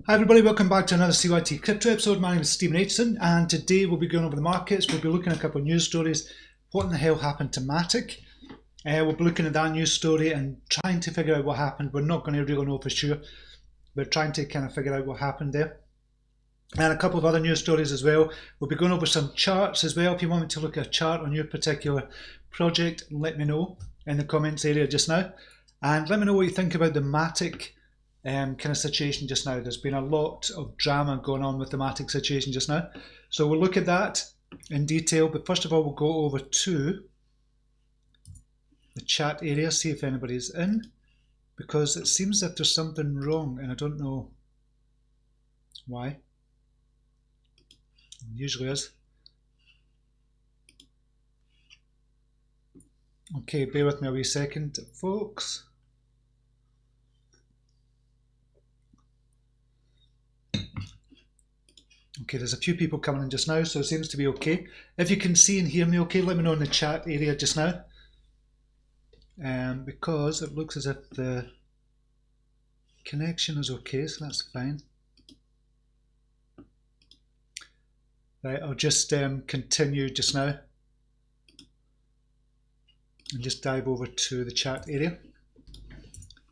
Hi everybody, welcome back to another CYT-Crypto episode. My name is Steemit, and today we'll be going over the markets. We'll be looking at a couple of news stories. What in the hell happened to Matic? We'll be looking at that news story and trying to figure out what happened. We're not going to really know for sure. We're trying to kind of figure out what happened there. And a couple of other news stories as well. We'll be going over some charts as well. If you want me to look at a chart on your particular project, let me know in the comments area just now. And let me know what you think about the Matic kind of situation just now. There's been a lot of drama going on with the Matic situation just now. So we'll look at that in detail. But first of all, we'll go over to the chat area, see if anybody's in. Because it seems that there's something wrong and I don't know why. It usually is. Okay, bear with me a wee second, folks. Okay, there's a few people coming in just now, so it seems to be okay. If you can see and hear me okay, let me know in the chat area just now. Because it looks as if the connection is okay, so that's fine. Right, I'll just continue just now and just dive over to the chat area.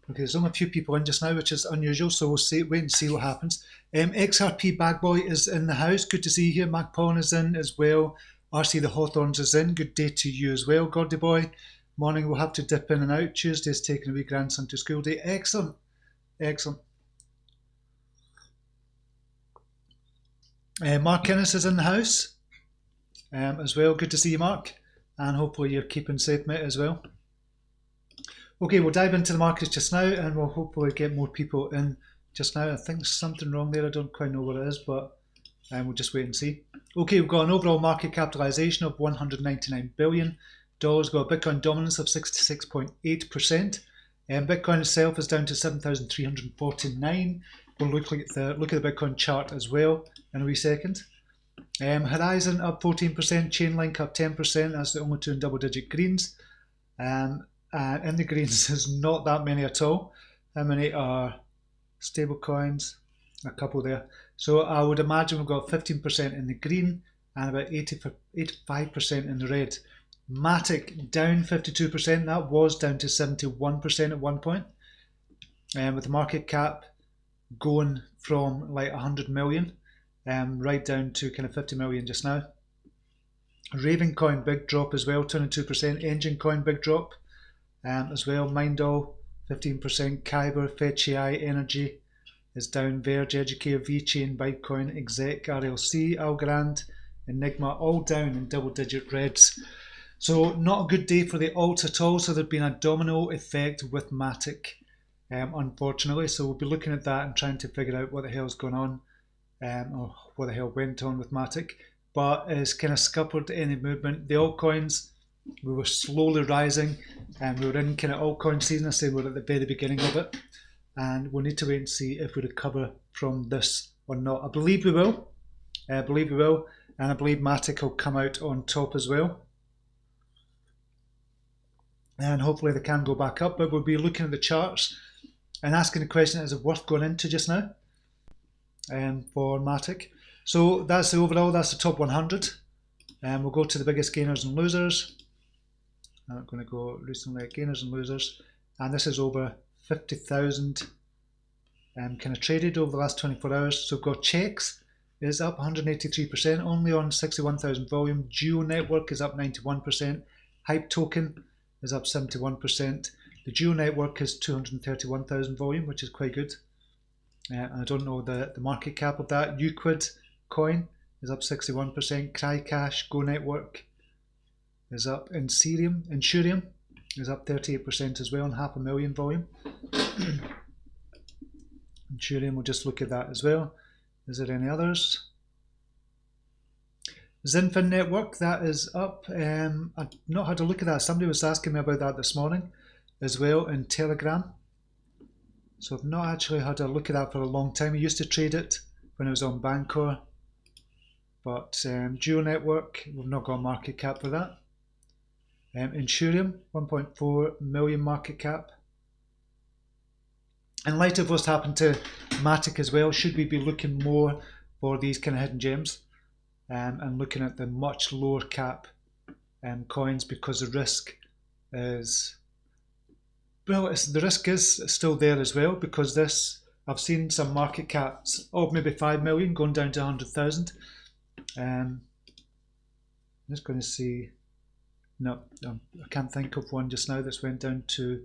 Okay, there's only a few people in just now, which is unusual, so we'll wait and see what happens. XRP Bad Boy is in the house. Good to see you here. Mac Pawn is in as well. RC the Hawthorns is in. Good day to you as well. Gordy Boy, morning. We'll have to dip in and out. Tuesday's taking a wee grandson to school day. Excellent. Excellent. Mark Innes is in the house as well. Good to see you, Mark. And hopefully you're keeping safe, mate, as well. Okay, we'll dive into the markets just now and we'll hopefully get more people in just now. I think there's something wrong there. I don't quite know what it is, but we'll just wait and see. Okay, we've got an overall market capitalization of $199 billion. Got a Bitcoin dominance of 66.8%. Bitcoin itself is down to 7,349. We'll look at the Bitcoin chart as well in a wee second. Horizon up 14%, Chainlink up 10%. That's the only two in double-digit greens. In the greens, there's not that many at all. How many are stable coins? A couple there. So I would imagine we've got 15% in the green and about 85% in the red. Matic down 52%. That was down to 71% at one point. With the market cap going from like 100 million right down to kind of 50 million just now. Ravencoin big drop as well, 22%. Engine Coin big drop. As well, Mindall 15%, Kyber, FetchAI, Energy is down, Verge, Educare, VeChain, Bitcoin, Exec, RLC, Algorand, Enigma all down in double-digit reds. So not a good day for the alts at all. So there's been a domino effect with Matic, unfortunately. So we'll be looking at that and trying to figure out what the hell's going on, or what the hell went on with Matic. But it's kind of scuppered any movement. The altcoins, we were slowly rising and we were in kind of altcoin season. I say we're at the very beginning of it and we'll need to wait and see if we recover from this or not. I believe we will. And I believe Matic will come out on top as well. And hopefully they can go back up, but we'll be looking at the charts and asking the question, is it worth going into just now for Matic? So that's the overall, that's the top 100. And we'll go to the biggest gainers and losers. I'm going to go recently at gainers and losers, and this is over 50,000 kind of traded over the last 24 hours. So we've got Checks is up 183%, only on 61,000 volume. Geo Network is up 91%. Hype Token is up 71%. The Geo Network is 231,000 volume, which is quite good. And I don't know the market cap of that. Euquid Coin is up 61%. Crycash, Go Network is up. Insurium is up 38% as well on 500,000 volume. Insurium, we'll just look at that as well. Is there any others? Zinfin Network, that is up. I've not had a look at that. Somebody was asking me about that this morning as well in Telegram. So I've not actually had a look at that for a long time. I used to trade it when I was on Bancor. But Geo Network, we've not got a market cap for that. Insurium, 1.4 million market cap. in light of what's happened to Matic as well, should we be looking more for these kind of hidden gems and looking at the much lower cap coins, because the risk is, well, the risk is still there as well, because this, I've seen some market caps of maybe 5 million going down to 100,000. I'm just going to see, no, I can't think of one just now that's went down to,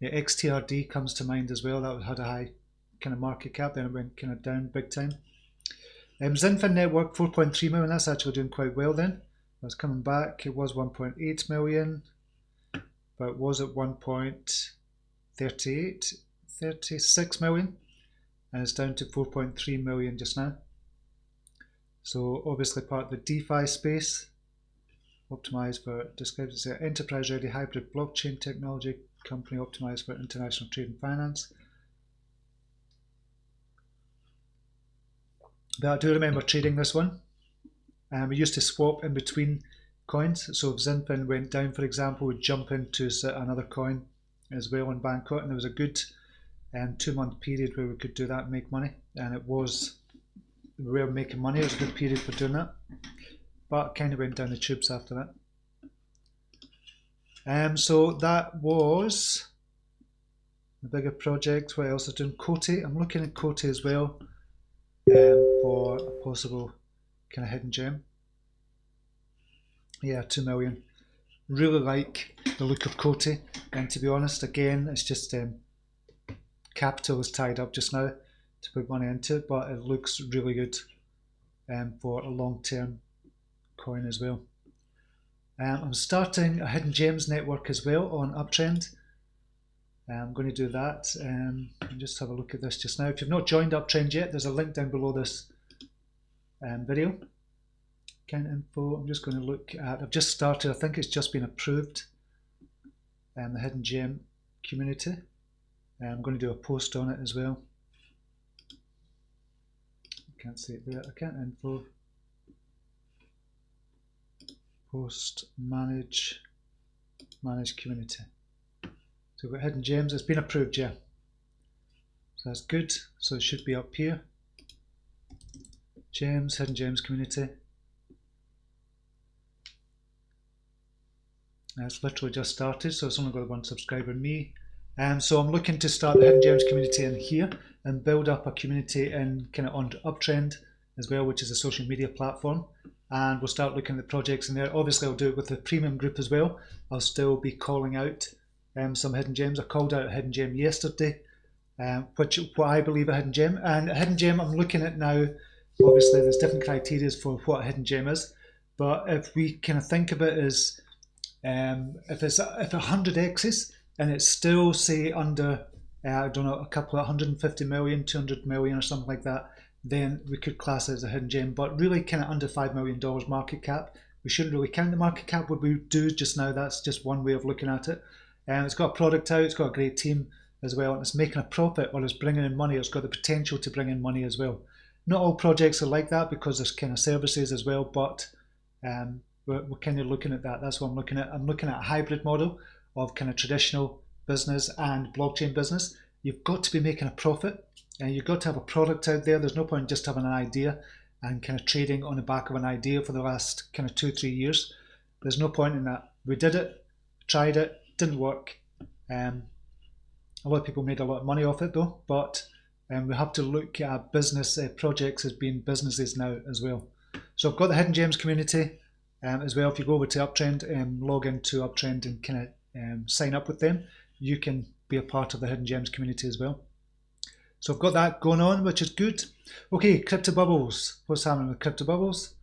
yeah, XTRD comes to mind as well. That had a high kind of market cap, then it went kind of down big time. Zinfin network 4.3 million, that's actually doing quite well then. It's coming back. It was 1.8 million, but it was at 36 million, and it's down to 4.3 million just now. So obviously part of the DeFi space, optimized for, described as an enterprise-ready hybrid blockchain technology company optimized for international trade and finance. But I do remember trading this one. We used to swap in between coins. So if Zinfin went down, for example, we'd jump into another coin as well in Bancor, and there was a good 2-month period where we could do that and make money. And it was, we were making money. It was a good period for doing that, but kind of went down the tubes after that. So that was the bigger project. What else is doing? Coty. I'm looking at Coty as well for a possible kind of hidden gem. Yeah, 2 million. Really like the look of Coty, and to be honest, again, it's just capital is tied up just now to put money into it, but it looks really good for a long-term coin as well. I'm starting a hidden gems network as well on Uptrennd. I'm going to do that and just have a look at this just now. If you've not joined Uptrennd yet, there's a link down below this video. Account info, I'm just going to look at, I've just started, I think it's just been approved, the hidden gem community. I'm going to do a post on it as well. Can't see it there. Account info, post, manage community. So we've got hidden gems, it's been approved, yeah. So that's good, so it should be up here. Gems, hidden gems community. It's literally just started, so it's only got 1 subscriber, me. So I'm looking to start the hidden gems community in here and build up a community in kind of on Uptrennd as well, which is a social media platform. And we'll start looking at the projects in there. Obviously, I'll do it with the premium group as well. I'll still be calling out some hidden gems. I called out a hidden gem yesterday, what I believe a hidden gem. And a hidden gem I'm looking at now, obviously there's different criteria for what a hidden gem is. But if we kind of think of it as, if 100x's and it's still say under, I don't know, a couple of 150 million, 200 million or something like that, then we could class it as a hidden gem. But really kind of under $5 million market cap, we shouldn't really count the market cap. What we do just now, that's just one way of looking at it. It's got a product out, it's got a great team as well, and it's making a profit or it's bringing in money. It's got the potential to bring in money as well. Not all projects are like that because there's kind of services as well, but we're kind of looking at that. That's what I'm looking at. I'm looking at a hybrid model of kind of traditional business and blockchain business. You've got to be making a profit, and you've got to have a product out there. There's no point in just having an idea and kind of trading on the back of an idea for the last kind of 2-3 years. There's no point in that. We did it, tried it, didn't work. A lot of people made a lot of money off it though, but we have to look at business projects as being businesses now as well. So I've got the hidden gems community as well. If you go over to Uptrennd, log into Uptrennd and kind of sign up with them, you can be a part of the hidden gems community as well. So I've got that going on, which is good. Okay, crypto bubbles. What's happening with crypto bubbles?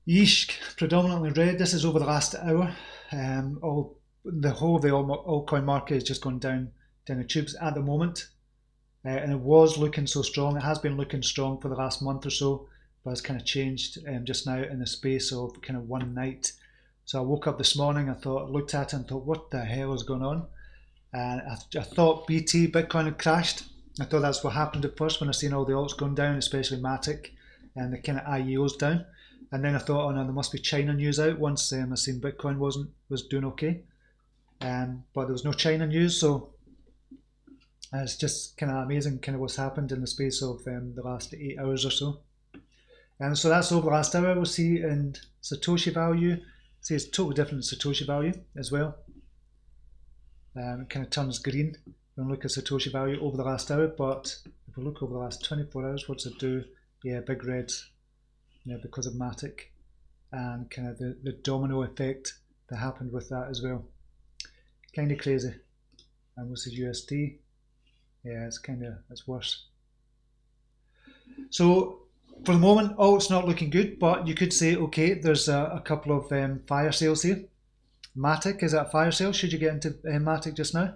Yeesh, predominantly red. This is over the last hour. The whole of the altcoin market is just going down the tubes at the moment. And it was looking so strong. It has been looking strong for the last month or so, but it's kind of changed just now in the space of kind of one night. So I woke up this morning, looked at it and thought, what the hell is going on? And I thought Bitcoin had crashed. I thought that's what happened at first when I seen all the alts going down, especially Matic and the kind of IEOs down. And then I thought, oh no, there must be China news out once I seen Bitcoin was doing okay. But there was no China news, so And it's just kind of amazing kind of what's happened in the space of the last 8 hours or so. And so that's over the last hour. We'll see in Satoshi value. See, it's totally different Satoshi value as well. It kind of turns green when we look at Satoshi value over the last hour. But if we look over the last 24 hours, what's it do? Yeah, big red, because of Matic and kind of the domino effect that happened with that as well. Kind of crazy. And what's the USD? Yeah, it's worse. So for the moment, it's not looking good, but you could say, okay, there's a couple of fire sales here. Matic is at a fire sale. Should you get into Matic just now?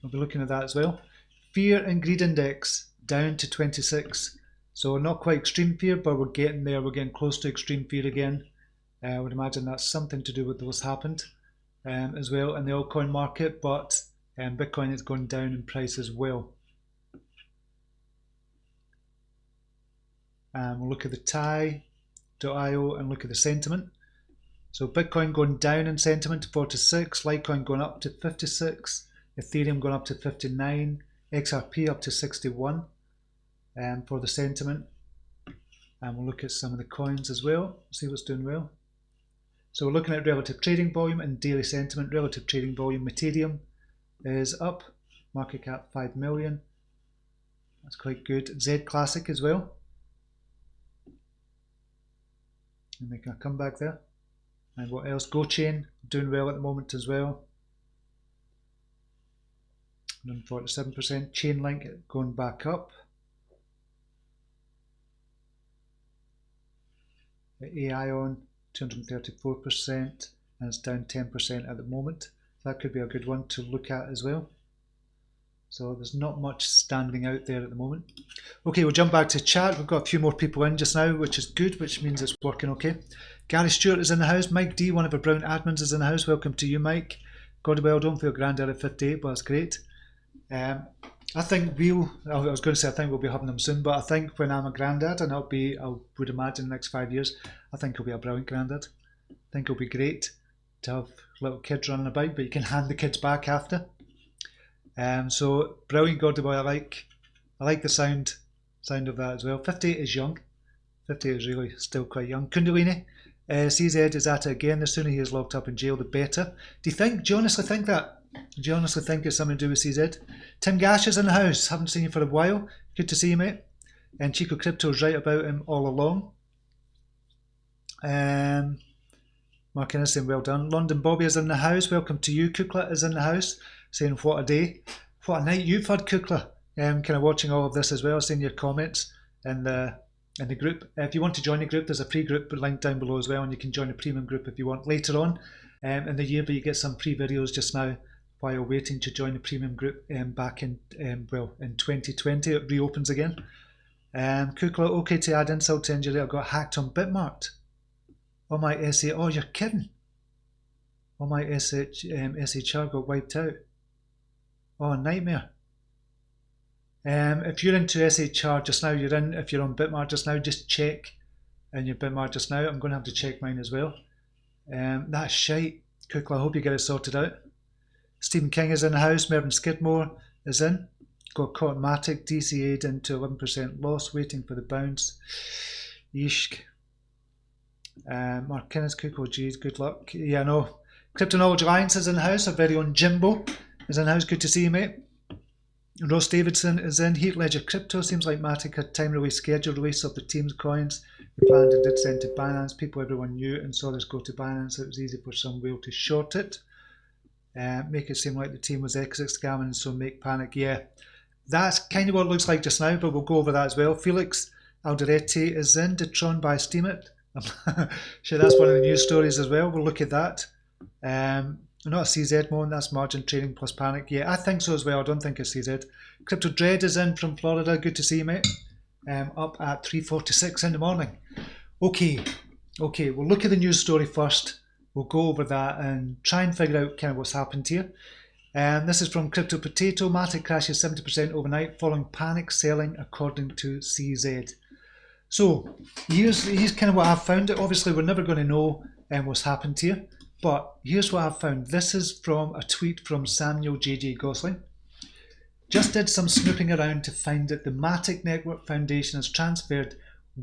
We'll be looking at that as well. Fear and greed index down to 26. So not quite extreme fear, but we're getting there. We're getting close to extreme fear again. I would imagine that's something to do with what's happened as well in the altcoin market, but Bitcoin is going down in price as well. And we'll look at the TIE.io and look at the sentiment. So Bitcoin going down in sentiment to 46, Litecoin going up to 56, Ethereum going up to 59, XRP up to 61 for the sentiment. And we'll look at some of the coins as well, see what's doing well. So we're looking at relative trading volume and daily sentiment. Relative trading volume, Ethereum is up, market cap 5 million. That's quite good. Z Classic as well. And making a comeback there. And what else? GoChain doing well at the moment as well. 147%. Chainlink going back up. AION 234%, and it's down 10% at the moment. That could be a good one to look at as well. So there's not much standing out there at the moment. Okay, we'll jump back to chat. We've got a few more people in just now, which is good, which means it's working okay. Gary Stewart is in the house. Mike D, one of our Brown admins, is in the house. Welcome to you, Mike. God well, don't feel granddad at 58, but that's great. I think I was going to say I think we'll be having them soon, but I think when I'm a granddad, and I would imagine the next 5 years, I think I'll be a brilliant granddad. I think it'll be great to have little kids running about, but you can hand the kids back after. So brilliant, God boy. I like the sound of that as well. 58 is young. 58 is really still quite young. Kundalini, CZ is at it again. The sooner he is locked up in jail, the better. Do you honestly think that? Do you honestly think it's something to do with CZ? Tim Gash is in the house. Haven't seen you for a while. Good to see you, mate. And Chico Crypto is right about him all along. Mark Innes saying well done. London Bobby is in the house. Welcome to you. Kukla is in the house saying what a day. What a night you've had, Kukla. Kind of watching all of this as well. Seeing your comments in the group. If you want to join the group, there's a pre-group linked down below as well, and you can join a premium group if you want later on in the year, but you get some pre-videos just now while waiting to join the premium group back in 2020. It reopens again. Kukla, okay to add insult to injury. I got hacked on Bitmart. Oh my SA, oh you're kidding. Oh my SHR got wiped out. Oh, nightmare. If you're into SHR just now, if you're on Bitmart just now, just check in your Bitmart just now. I'm going to have to check mine as well. That's shite. Kukla, I hope you get it sorted out. Stephen King is in the house. Mervyn Skidmore is in. Got caught Matic, DCA'd into 11% loss, waiting for the bounce. Yeesh. Mark Kenneth Cook, oh geez, good luck. Yeah, no. Crypto Knowledge Alliance is in the house. Our very own Jimbo is in the house. Good to see you, mate. Ross Davidson is in. Heat Ledger Crypto. Seems like Matic had time release, scheduled release of the team's coins. They planned and did send to Binance. Everyone knew and saw this go to Binance. It was easy for some whale to short it. Make it seem like the team was exit scamming, so make panic. Yeah, that's kind of what it looks like just now, but we'll go over that as well. Felix Alderete is in. Did TRON buy Steemit? I'm sure that's one of the news stories as well. We'll look at that. Not a CZ moment, that's margin trading plus panic. Yeah, I think so as well. I don't think it's CZ. Crypto Dread is in from Florida. Good to see you, mate. Up at 3:46 in the morning. Okay, we'll look at the news story first. We'll go over that and try and figure out kind of what's happened here. This is from Crypto Potato. Matic crashes 70% overnight following panic selling according to CZ. So here's kind of what I've found. Obviously, we're never going to know what's happened here. But here's what I've found. This is from a tweet from Samuel JJ Gosling. just did some snooping around to find that the Matic Network Foundation has transferred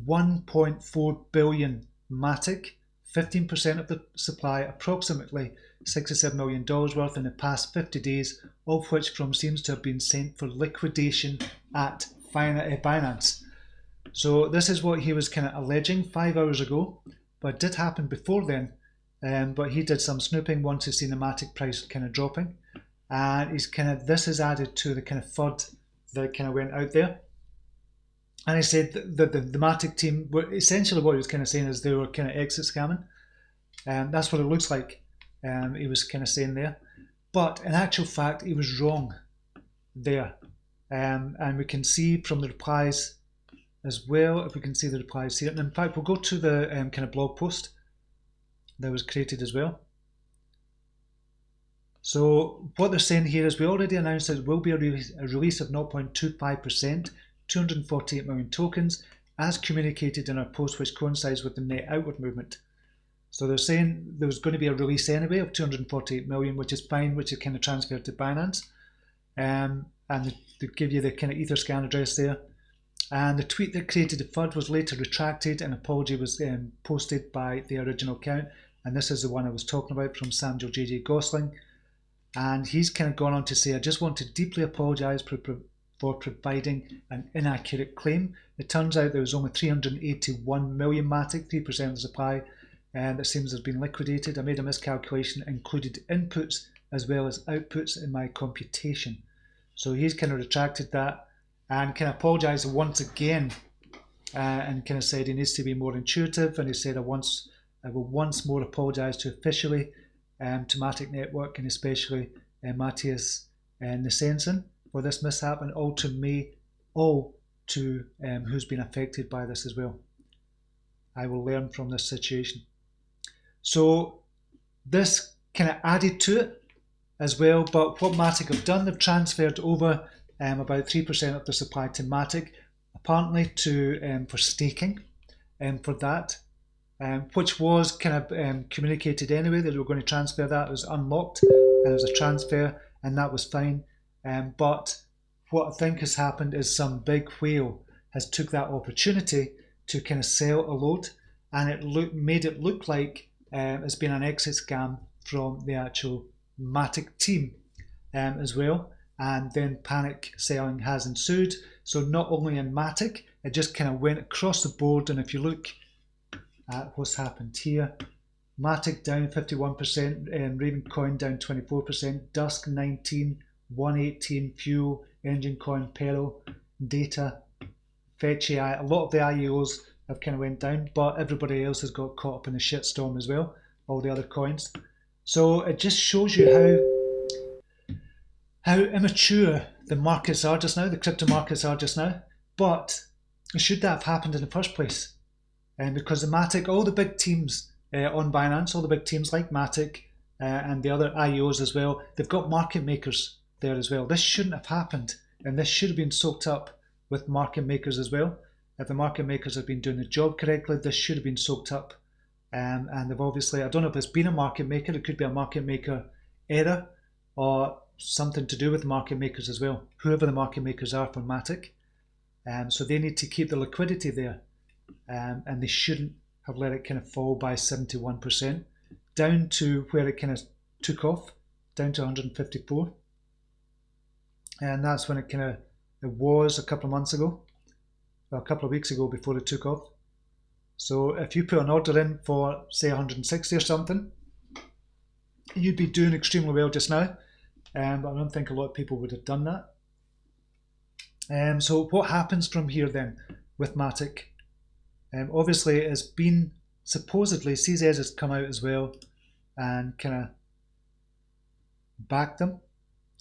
1.4 billion Matic, 15% of the supply, approximately $67 million worth in the past 50 days, of which seems to have been sent for liquidation at Binance. So this is what he was kind of alleging 5 hours ago, but it did happen before then. But he did some snooping once he's seen the Matic price kind of dropping, and this is added to the kind of FUD that kind of went out there. And he said that the Matic team were essentially, what he was kind of saying is they were kind of exit scamming, and that's what it looks like. He was kind of saying there, but in actual fact he was wrong there, and we can see from the replies as well, if we can see the replies here. And in fact, we'll go to the kind of blog post that was created as well. So what they're saying here is, we already announced that it will be a release of 0.25%, 248 million tokens, as communicated in our post, which coincides with the net outward movement. So they're saying there was going to be a release anyway of 248 million, which is fine, which is kind of transferred to Binance. And they give you the kind of Etherscan address there. And the tweet that created the FUD was later retracted, and an apology was posted by the original account. And this is the one I was talking about, from Samuel JJ Gosling. And he's kind of gone on to say, I just want to deeply apologise for providing an inaccurate claim. It turns out there was only 381 million Matic, 3% of the supply, and that seems to have been liquidated. I made a miscalculation, included inputs as well as outputs in my computation. So he's kind of retracted that and kind of apologised once again, and kind of said he needs to be more intuitive. And he said, I will once more apologise to officially to Matic Network, and especially Matthias Nisensen, for this mishap, and all to who's been affected by this as well. I will learn from this situation. So this kind of added to it as well. But what Matic have done, they've transferred over about 3% of the supply to Matic, apparently for staking, for that, which was kind of communicated anyway, that they were going to transfer that. It was unlocked and it was a transfer, and that was fine. But what I think has happened is some big whale has took that opportunity to kind of sell a load, and it made it look like it's been an exit scam from the actual Matic team as well. And then panic selling has ensued. So not only in Matic, it just kind of went across the board. And if you look at what's happened here, Matic down 51%, and Ravencoin down 24%, Dusk 19%, 118, Fuel, Engine Coin, Peril, Data, Fetch AI. A lot of the IEOs have kind of went down, but everybody else has got caught up in the shitstorm as well, all the other coins. So it just shows you how immature the markets are just now, the crypto markets are just now. But should that have happened in the first place? Because the Matic, all the big teams on Binance, all the big teams like Matic and the other IEOs as well, they've got market makers there as well. This shouldn't have happened, and this should have been soaked up with market makers as well. If the market makers have been doing the job correctly, this should have been soaked up. And they've obviously, I don't know if it's been a market maker, it could be a market maker error, or something to do with market makers as well, whoever the market makers are for Matic. So they need to keep the liquidity there, and they shouldn't have let it kind of fall by 71%, down to where it kind of took off, down to 154. And that's when it was a couple of months ago, or a couple of weeks ago, before it took off. So if you put an order in for, say, 160 or something, you'd be doing extremely well just now. But I don't think a lot of people would have done that. So what happens from here then with Matic? Obviously, it's been supposedly, CZ has come out as well and kind of backed them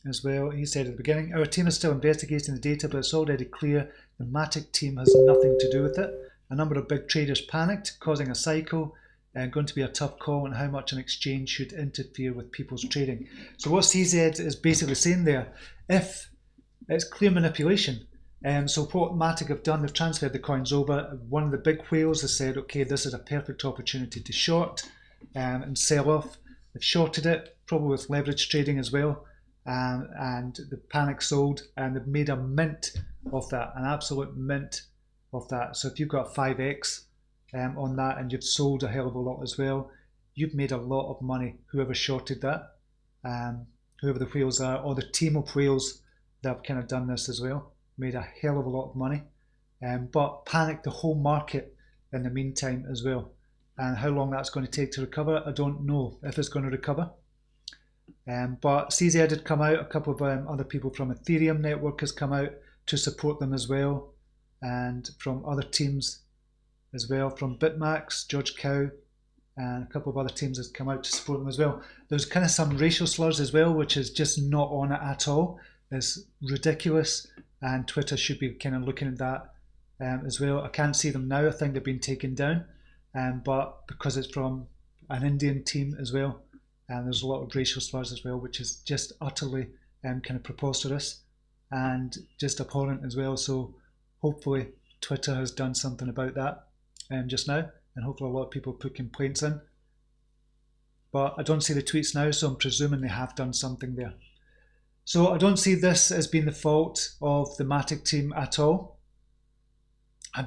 as well. He said at the beginning, our team is still investigating the data, but it's already clear the Matic team has nothing to do with it. A number of big traders panicked, causing a cycle, and going to be a tough call on how much an exchange should interfere with people's trading. So what CZ is basically saying there, if it's clear manipulation, so what Matic have done, they've transferred the coins over. One of the big whales has said, okay, this is a perfect opportunity to short and sell off. They've shorted it, probably with leverage trading as well, and the panic sold, and they've made a mint of that, an absolute mint of that. So if you've got 5x on that and you've sold a hell of a lot as well, you've made a lot of money, whoever shorted that, whoever the whales are, or the team of whales that have kind of done this as well, made a hell of a lot of money, but panicked the whole market in the meantime as well. And how long that's going to take to recover, I don't know if it's going to recover. But CZ did come out, a couple of other people from Ethereum network has come out to support them as well, and from other teams as well, from Bitmax, George Cow, and a couple of other teams has come out to support them as well. There's kind of some racial slurs as well, which is just not on it at all. It's ridiculous, and Twitter should be kind of looking at that as well. I can't see them now, I think they've been taken down, but because it's from an Indian team as well, and there's a lot of racial slurs as well, which is just utterly kind of preposterous and just abhorrent as well. So hopefully Twitter has done something about that just now, and hopefully a lot of people put complaints in. But I don't see the tweets now, so I'm presuming they have done something there. So I don't see this as being the fault of the Matic team at all. I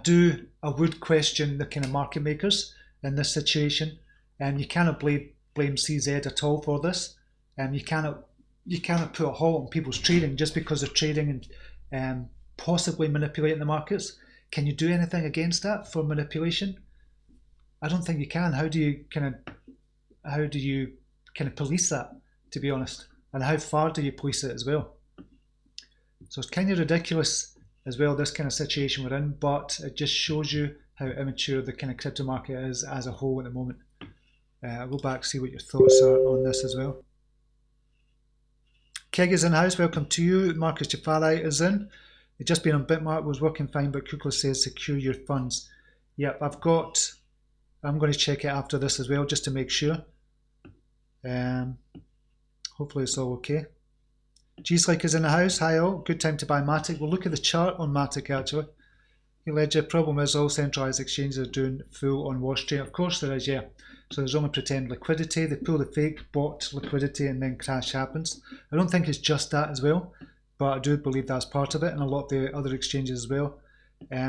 would question the kind of market makers in this situation, and you cannot blame CZ at all for this. You cannot put a halt on people's trading just because they're trading and possibly manipulating the markets. Can you do anything against that for manipulation? I don't think you can. How do you kind of police that, to be honest? And how far do you police it as well? So it's kind of ridiculous as well, this kind of situation we're in, but it just shows you how immature the kind of crypto market is as a whole at the moment. I'll go back, see what your thoughts are on this as well. Keg is in the house, welcome to you. Marcus Jafari is in. It's just been on Bitmark, was working fine, but Kukla says secure your funds. Yep, I'm going to check it after this as well, just to make sure. Hopefully it's all okay. G-Slick is in the house, hi all, good time to buy Matic. We'll look at the chart on Matic actually. Ledger, problem is all centralized exchanges are doing full on wash trade. Of course there is, yeah. So there's only pretend liquidity, they pull the fake bot liquidity and then crash happens. I don't think it's just that as well, but I do believe that's part of it, and a lot of the other exchanges as well.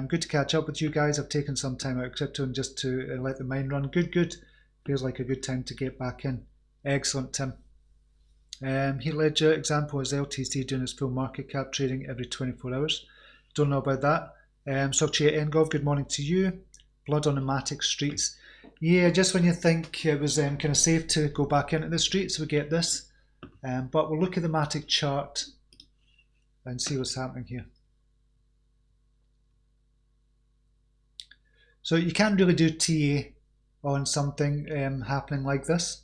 Good to catch up with you guys. I've taken some time out of crypto and just to let the mine run. Good. Feels like a good time to get back in. Excellent, Tim. Heat Ledger example is LTC doing its full market cap trading every 24 hours. Don't know about that. Sokchi Engov, good morning to you. Blood on the Matic streets. Yeah, just when you think it was kind of safe to go back into the streets, we get this. But we'll look at the Matic chart and see what's happening here. So you can't really do TA on something happening like this.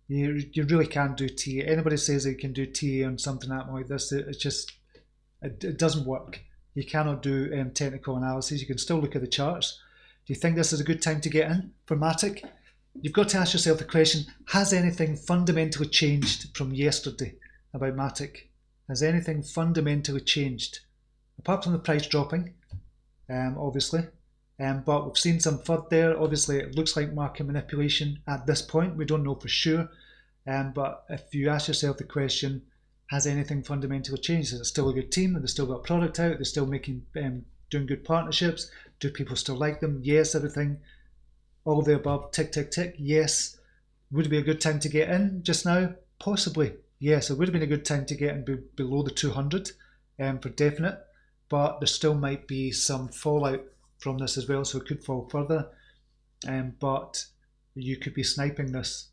You really can't do TA. Anybody says they can do TA on something happening like this, it doesn't work. You cannot do technical analysis. You can still look at the charts. Do you think this is a good time to get in for Matic? You've got to ask yourself the question, has anything fundamentally changed from yesterday about Matic? Has anything fundamentally changed? Apart from the price dropping, obviously. But we've seen some FUD there. Obviously, it looks like market manipulation at this point. We don't know for sure. But if you ask yourself the question, has anything fundamentally changed? Is it still a good team? Have they still got product out? They're still making, doing good partnerships? Do people still like them? Yes, everything. All of the above. Tick, tick, tick. Yes. Would it be a good time to get in just now? Possibly. Yes, it would have been a good time to get in below the 200 for definite. But there still might be some fallout from this as well, so it could fall further. But you could be sniping this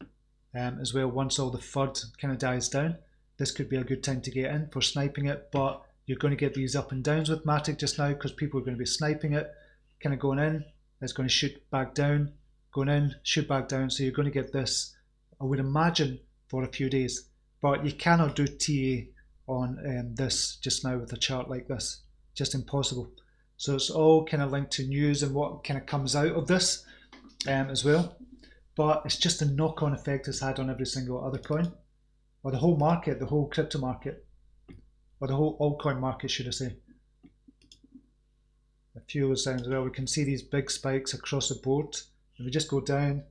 as well once all the FUD kind of dies down. This could be a good time to get in for sniping it, but you're going to get these up and downs with Matic just now because people are going to be sniping it, kind of going in, it's going to shoot back down, going in, shoot back down, so you're going to get this, I would imagine, for a few days. But you cannot do TA on this just now with a chart like this, just impossible. So it's all kind of linked to news and what kind of comes out of this as well. But it's just the knock-on effect it's had on every single other coin, or the whole market, the whole crypto market, or the whole altcoin market, should I say. A few of those down as well. We can see these big spikes across the board. If we just go down,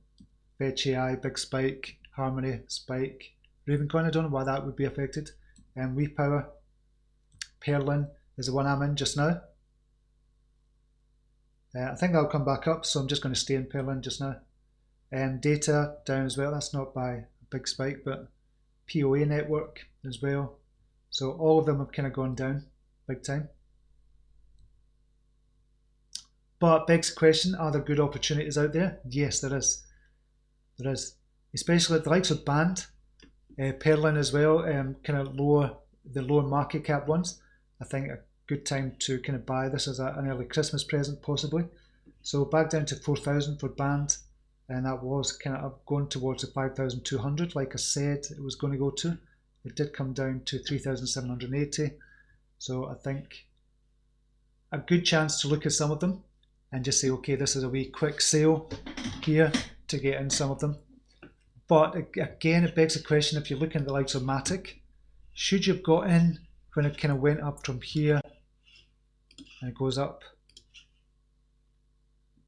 Fetch AI, big spike, Harmony, spike, Ravencoin, I don't know why that would be affected. Repower, Perlin is the one I'm in just now. I think I'll come back up, so I'm just going to stay in Perlin just now. Data down as well, that's not by a big spike, but POA network as well. So all of them have kind of gone down big time. But begs the question, are there good opportunities out there? Yes, there is. There is. Especially at the likes of Band, Perlin as well, kind of the lower market cap ones. I think a good time to kind of buy this as an early Christmas present possibly. So back down to 4,000 for Band, and that was kind of going towards the 5,200 like I said it was going to go to. It did come down to 3,780. So I think a good chance to look at some of them and just say, okay, this is a wee quick sale here to get in some of them. But again, it begs the question, if you're looking at the likes of Matic, should you have got in when it kind of went up from here and it goes up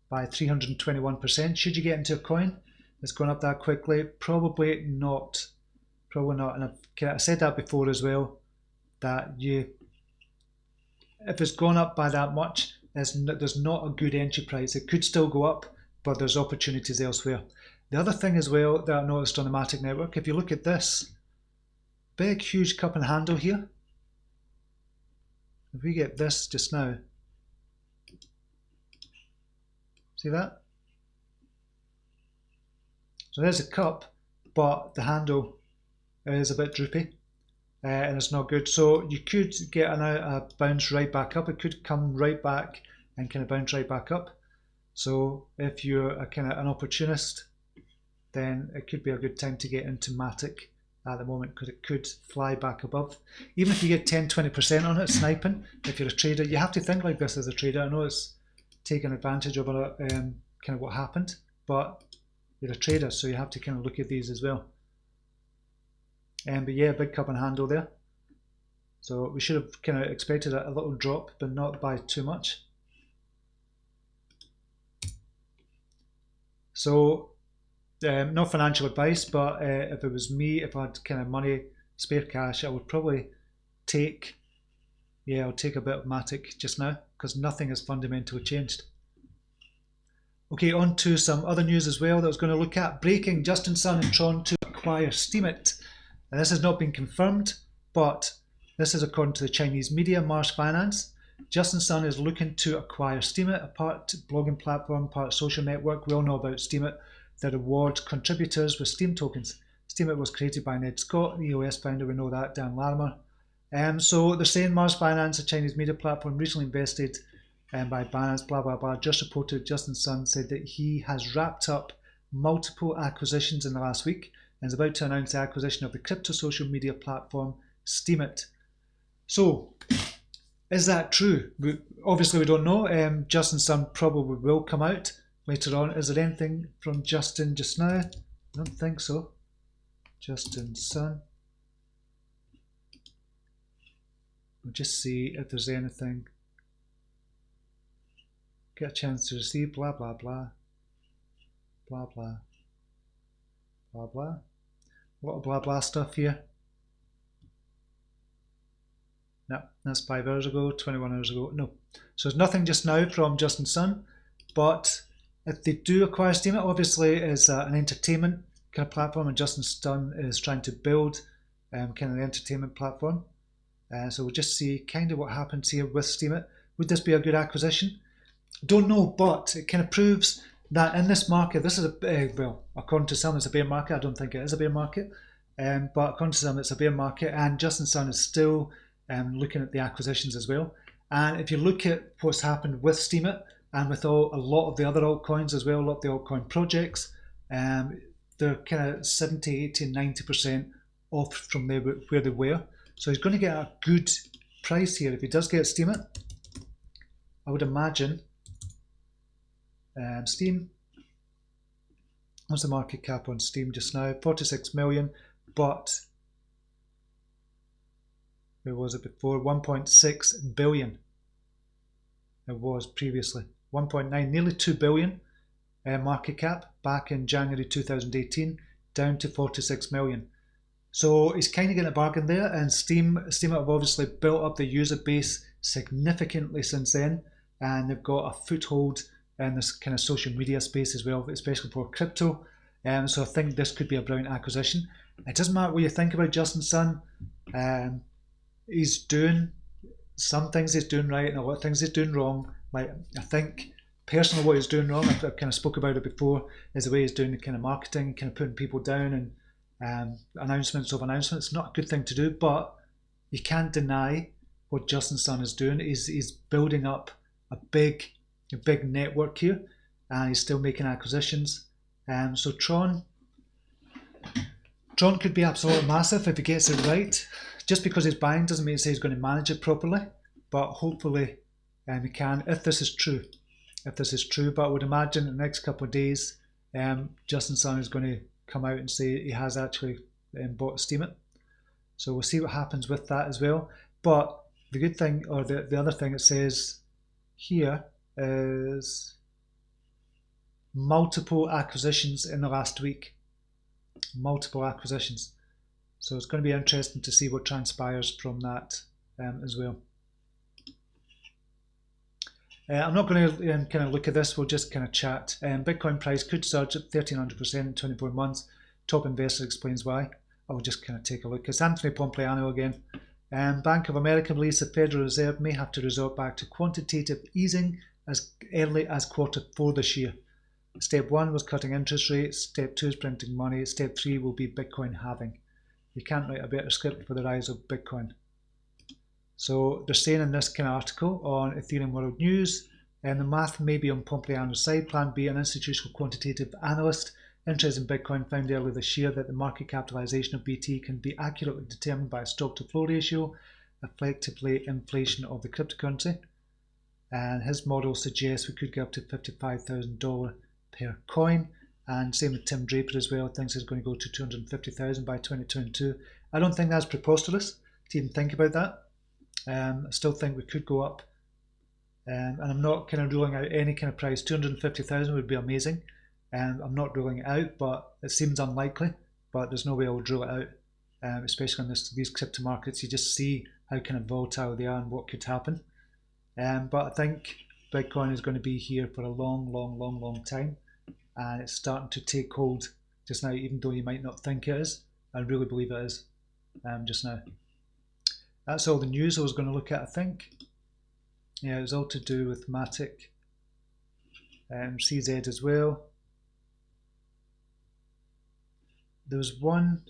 by 321%? Should you get into a coin that's gone up that quickly? Probably not. Probably not. And I said that before as well, that if it's gone up by that much, there's not a good entry price. It could still go up, but there's opportunities elsewhere. The other thing as well that I noticed on the Matic network, if you look at this big huge cup and handle here, if we get this just now, see that? So there's a cup, but the handle is a bit droopy and it's not good. So you could get a bounce right back up. It could come right back and kind of bounce right back up. So if you're a kind of an opportunist, then it could be a good time to get into Matic at the moment, because it could fly back above. Even if you get 10-20% on it, sniping, if you're a trader, you have to think like this as a trader. I know it's taking advantage of kind of what happened, but you're a trader, so you have to kind of look at these as well. But yeah, big cup and handle there. So we should have kind of expected a little drop, but not by too much. So not financial advice, but if it was me, if I had kind of money, spare cash, I would probably I'll take a bit of Matic just now, because nothing has fundamentally changed. Okay, on to some other news as well that I was going to look at. Breaking: Justin Sun and TRON to acquire Steemit. And this has not been confirmed, but this is according to the Chinese media, Mars Finance. Justin Sun is looking to acquire Steemit, a part blogging platform, part social network. We all know about Steemit, that rewards contributors with Steem tokens. Steemit was created by Ned Scott, the EOS founder, we know that, Dan Larimer. So they're saying Mars Finance, a Chinese media platform, recently invested by Binance, blah, blah, blah. Just reported Justin Sun said that he has wrapped up multiple acquisitions in the last week and is about to announce the acquisition of the crypto social media platform Steemit. So, is that true? Obviously we don't know. Justin Sun probably will come out later on. Is there anything from Justin just now? I don't think so. Justin Sun. We'll just see if there's anything. Get a chance to receive, blah, blah, blah. Blah, blah. Blah, blah. A lot of blah, blah stuff here. No, that's 5 hours ago, 21 hours ago. No. So there's nothing just now from Justin Sun, but if they do acquire Steemit, obviously it's an entertainment kind of platform, and Justin Sun is trying to build kind of the entertainment platform. So we'll just see kind of what happens here with Steemit. Would this be a good acquisition? Don't know, but it kind of proves that in this market, this is a, well, according to some it's a bear market. I don't think it is a bear market, but according to some it's a bear market, and Justin Sun is still looking at the acquisitions as well. And if you look at what's happened with Steemit and with a lot of the other altcoins as well, a lot of the altcoin projects, they're kind of 70, 80, 90% off from where they were. So he's going to get a good price here. If he does get Steemit, I would imagine Steem, what's the market cap on Steem just now? 46 million, but where was it before? 1.6 billion. It was previously 1.9, nearly 2 billion market cap back in January 2018, down to 46 million. So he's kind of getting a bargain there, and Steemit have obviously built up the user base significantly since then, and they've got a foothold in this kind of social media space as well, especially for crypto. So I think this could be a brilliant acquisition. It doesn't matter what you think about Justin Sun. He's doing some things he's doing right and a lot of things he's doing wrong. Like, I think personally what he's doing wrong, I've kind of spoke about it before, is the way he's doing the kind of marketing, kind of putting people down and announcements of announcements. It's not a good thing to do, but you can't deny what Justin Sun is doing. He's building up a big network here, and he's still making acquisitions. So TRON could be absolutely massive if he gets it right. Just because he's buying doesn't mean he's going to manage it properly, but hopefully he can, if this is true. But I would imagine in the next couple of days, Justin Sun is going to come out and say he has actually bought Steemit. So we'll see what happens with that as well. But the good thing, or the other thing it says here is multiple acquisitions in the last week. Multiple acquisitions. So it's going to be interesting to see what transpires from that as well. I'm not going to kind of look at this, we'll just kind of chat. Bitcoin price could surge at 1,300% in 24 months. Top investor explains why. I'll just kind of take a look. It's Anthony Pompliano again. Bank of America believes the Federal Reserve may have to resort back to quantitative easing as early as Q4 this year. Step 1 was cutting interest rates. Step 2 is printing money. Step 3 will be Bitcoin halving. You can't write a better script for the rise of Bitcoin. So they're saying in this kind of article on Ethereum World News, and the math may be on Pompliano's side. Plan B, an institutional quantitative analyst interested in Bitcoin, found earlier this year that the market capitalization of BT can be accurately determined by a stock-to-flow ratio, effectively inflation of the cryptocurrency. And his model suggests we could get up to $55,000 per coin. And same with Tim Draper as well, thinks it's going to go to $250,000 by 2022. I don't think that's preposterous to even think about that. I still think we could go up, and I'm not kind of ruling out any kind of price. 250,000 would be amazing, and I'm not ruling it out, but it seems unlikely. But there's no way I would rule it out, especially in these crypto markets. You just see how kind of volatile they are and what could happen. But I think Bitcoin is going to be here for a long time, and it's starting to take hold just now, even though you might not think it is. I really believe it is just now. That's all the news I was going to look at, I think. Yeah, it was all to do with Matic, CZ as well. There was one.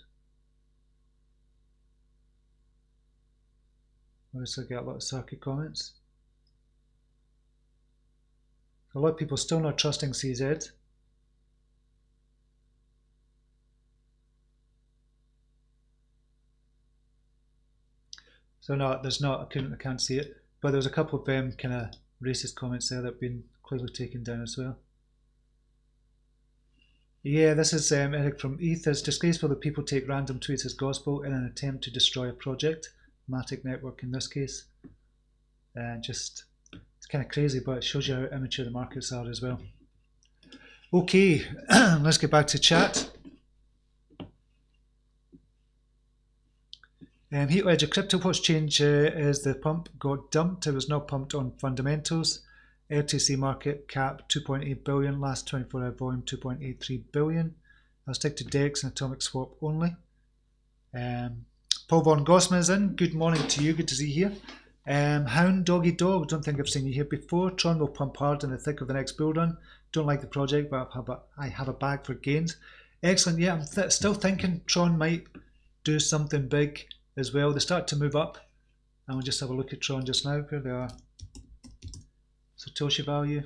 Obviously, I get a lot of circuit comments. A lot of people still not trusting CZ. So no, there's not. I can't see it. But there's a couple of kind of racist comments there that have been clearly taken down as well. Yeah, this is Eric from ETH. It's disgraceful that people take random tweets as gospel in an attempt to destroy a project. Matic network in this case. It's kind of crazy, but it shows you how immature the markets are as well. Okay, let's get back to chat. Heat Ledger Crypto, what's changed is the pump got dumped. It was not pumped on fundamentals. LTC market cap 2.8 billion, last 24-hour volume 2.83 billion. I'll stick to DEX and atomic swap only. Paul Von Gossman is in. Good morning to you, good to see you here. Hound Doggy Dog, don't think I've seen you here before. TRON will pump hard in the thick of the next bull run. Don't like the project, but I have a bag for gains. Excellent, yeah, I'm still thinking TRON might do something big as well. They start to move up, and we'll just have a look at TRON just now, where they are. Satoshi value.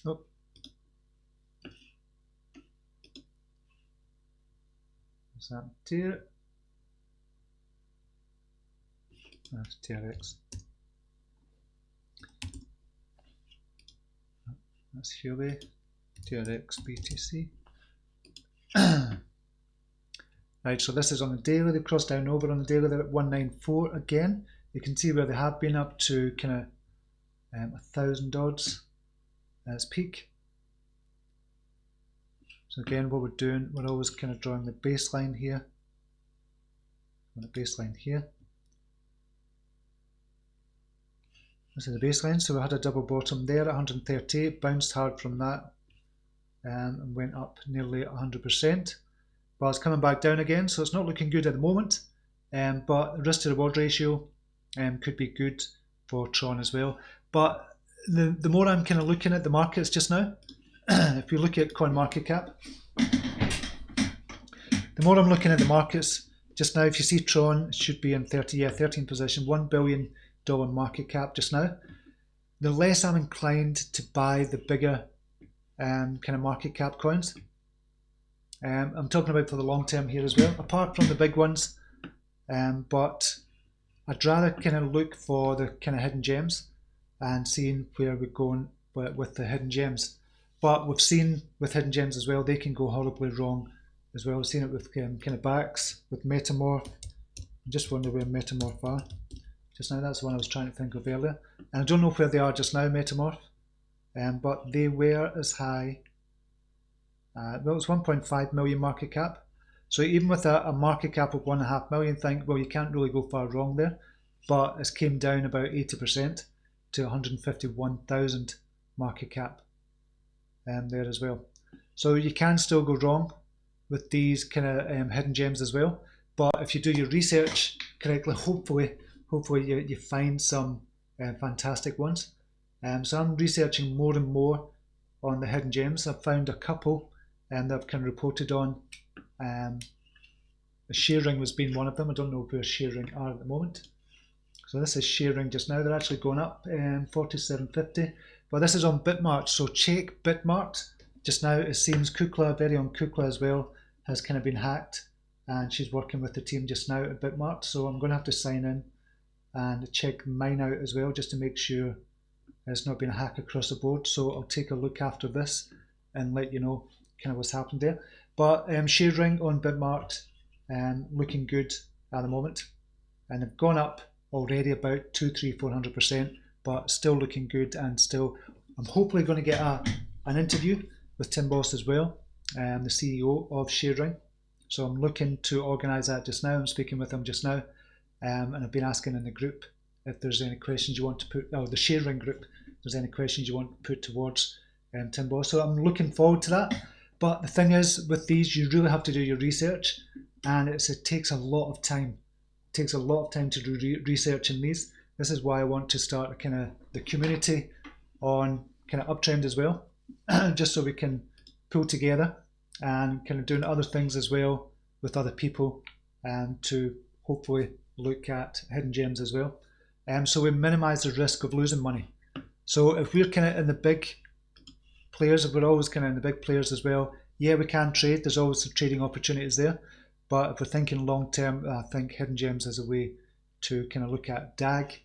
Oh. What's that? That's TRX. That's Huawei. TRX BTC. Right, so this is on the daily. They crossed down over on the daily. They're at 194 again. You can see where they have been up to kind of 1,000 odds as peak. So again, what we're doing, we're always kind of drawing the baseline here, and the baseline here. This is the baseline, so we had a double bottom there at 138, bounced hard from that, and went up nearly 100%. But it's coming back down again, so it's not looking good at the moment, but risk to reward ratio could be good for TRON as well. But the more I'm kind of looking at the markets just now, if you look at CoinMarketCap, the more I'm looking at the markets just now, if you see TRON, it should be in 13th position, $1 billion market cap just now. The less I'm inclined to buy the bigger kind of market cap coins. I'm talking about for the long term here as well, apart from the big ones, but I'd rather kind of look for the kind of hidden gems and seeing where we're going with the hidden gems. But we've seen with hidden gems as well, they can go horribly wrong as well. We've seen it with kind of backs, with Metamorph. I just wonder where Metamorph are just now. That's the one I was trying to think of earlier. And I don't know where they are just now, Metamorph, but they were as high, well, it's 1.5 million market cap. So even with a market cap of 1.5 million, think, well, you can't really go far wrong there. But it's came down about 80% to 151,000 market cap there as well. So you can still go wrong with these kind of hidden gems as well. But if you do your research correctly, hopefully you find some fantastic ones. So I'm researching more and more on the hidden gems. I've found a couple that I've kind of reported on. Sharing has been one of them. I don't know where Sharing are at the moment. So this is Sharing just now. They're actually going up 47.50. But this is on Bitmart. So check Bitmart. Just now it seems Kukla, very on Kukla as well, has kind of been hacked. And she's working with the team just now at Bitmart. So I'm going to have to sign in and check mine out as well, just to make sure there's not been a hack across the board. So I'll take a look after this and let you know kind of what's happened there. But Sharing on Bitmart looking good at the moment, and they've gone up already about 400%, but still looking good. And still, I'm hopefully going to get an interview with Tim Boss as well, the CEO of Sharing. So I'm looking to organise that just now. I'm speaking with him just now, and I've been asking in the group if there's any questions you want to put, the Sharing group, if there's any questions you want to put towards Tim Boss. So I'm looking forward to that. But the thing is, with these, you really have to do your research, and it takes a lot of time. It takes a lot of time to do research in these. This is why I want to start kind of the community on kind of Uptrennd as well, just so we can pull together and kind of doing other things as well with other people, and to hopefully look at hidden gems as well. So we minimize the risk of losing money. So if we're kind of in the big players, if we're always kind of in the big players as well, yeah, we can trade. There's always some trading opportunities there. But if we're thinking long term, I think hidden gems is a way to kind of look at. DAG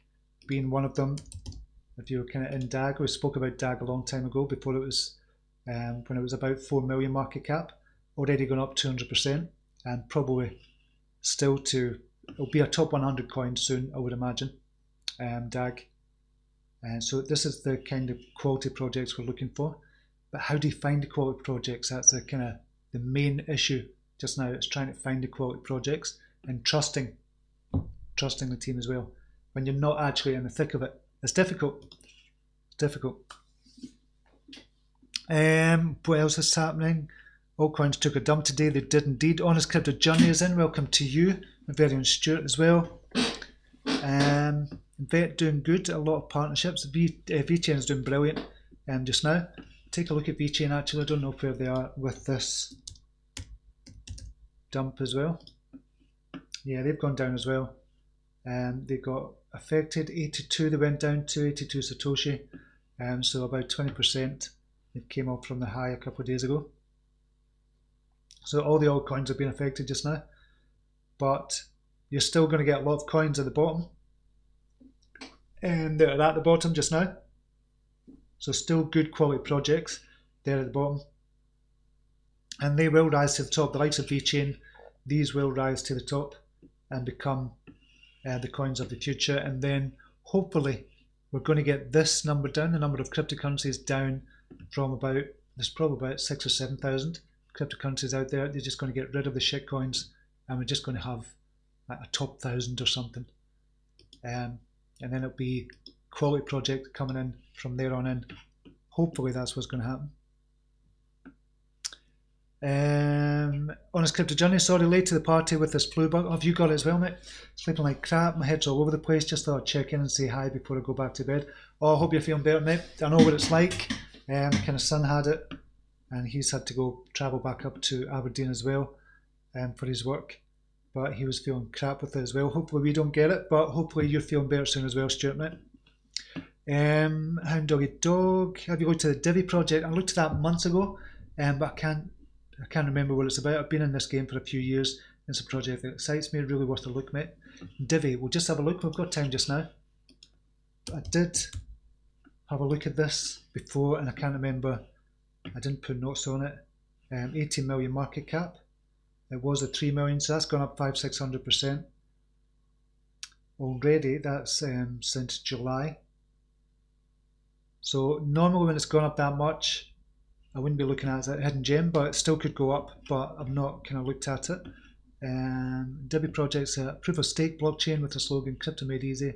being one of them. If you're kind of in DAG, we spoke about DAG a long time ago, before it was when it was about 4 million market cap, already gone up 200%, and probably still it'll be a top 100 coin soon, I would imagine, DAG. And so this is the kind of quality projects we're looking for. But how do you find the quality projects? That's the kind of the main issue just now. It's trying to find the quality projects and trusting the team as well. When you're not actually in the thick of it, it's difficult. It's difficult. What else is happening? Altcoins took a dump today. They did indeed. Honest Crypto Journey is in. Welcome to you. Varian Stewart as well. Vet doing good. A lot of partnerships. VChain is doing brilliant just now. Take a look at VChain actually. I don't know where they are with this dump as well. Yeah, they've gone down as well. They got affected. 82, they went down to 82 Satoshi. So about 20%. It came up from the high a couple of days ago. So all the altcoins have been affected just now. But you're still going to get a lot of coins at the bottom. And they're at the bottom just now. So still good quality projects there at the bottom. And they will rise to the top. The likes of VChain, these will rise to the top and become the coins of the future. And then hopefully we're going to get this number down, the number of cryptocurrencies down from about, there's probably about 6,000 or 7,000, cryptocurrencies out there. They're just going to get rid of the shit coins, and we're just going to have like a top 1,000 or something. And then it'll be quality project coming in from there on in. Hopefully that's what's going to happen. Honest Crypto Johnny, sorry, late to the party with this flu bug. Oh, have you got it as well, mate? Sleeping like crap, my head's all over the place. Just thought I'd check in and say hi before I go back to bed. Oh, I hope you're feeling better, mate. I know what it's like. Kind of son had it, and he's had to go travel back up to Aberdeen as well for his work. But he was feeling crap with it as well. Hopefully we don't get it, but hopefully you're feeling better soon as well, Stuart, mate. Hound Doggy Dog, have you looked at the Divi project? I looked at that months ago, but I can't remember what it's about. I've been in this game for a few years. It's a project that excites me. Really worth a look, mate. Divi, we'll just have a look. We've got time just now. I did have a look at this before, and I can't remember. I didn't put notes on it. 18 million market cap. It was at 3 million, so that's gone up 500–600% already. That's since July. So normally when it's gone up that much, I wouldn't be looking at it as a hidden gem, but it still could go up, but I've not kind of looked at it. Divi project's a proof of stake blockchain with the slogan "Crypto made easy."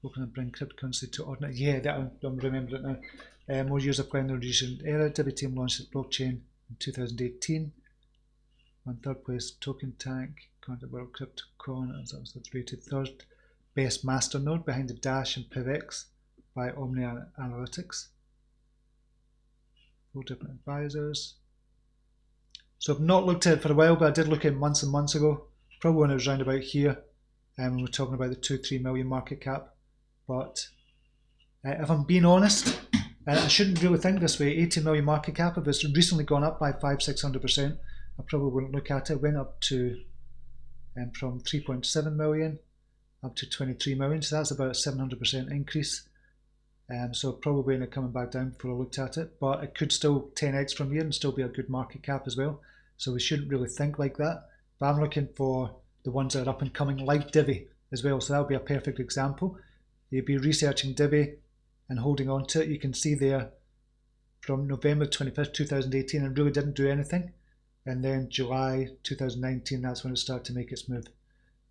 We're going to bring cryptocurrency to ordinary. Yeah, that I'm remembering it now. More user friendly in the recent era. Divi team launched its blockchain in 2018. On third place, Token Tank, Content World CryptoCon, as that was rated third best masternode behind the Dash and PivX by Omni Analytics. 4 different advisors. So I've not looked at it for a while, but I did look at it months and months ago, probably when it was around about here, and we were talking about the 2–3 million market cap. But if I'm being honest, I shouldn't really think this way. 18 million market cap, if it's recently gone up by 500–600%, I probably wouldn't look at it. It went up to from 3.7 million up to 23 million, so that's about a 700% increase. So probably end up coming back down before I looked at it, but it could still 10x from here and still be a good market cap as well. So we shouldn't really think like that. But I'm looking for the ones that are up and coming, like Divi as well. So that would be a perfect example. You'd be researching Divi and holding on to it. You can see there from November 25th, 2018, and really didn't do anything. And then July 2019, that's when it started to make its move.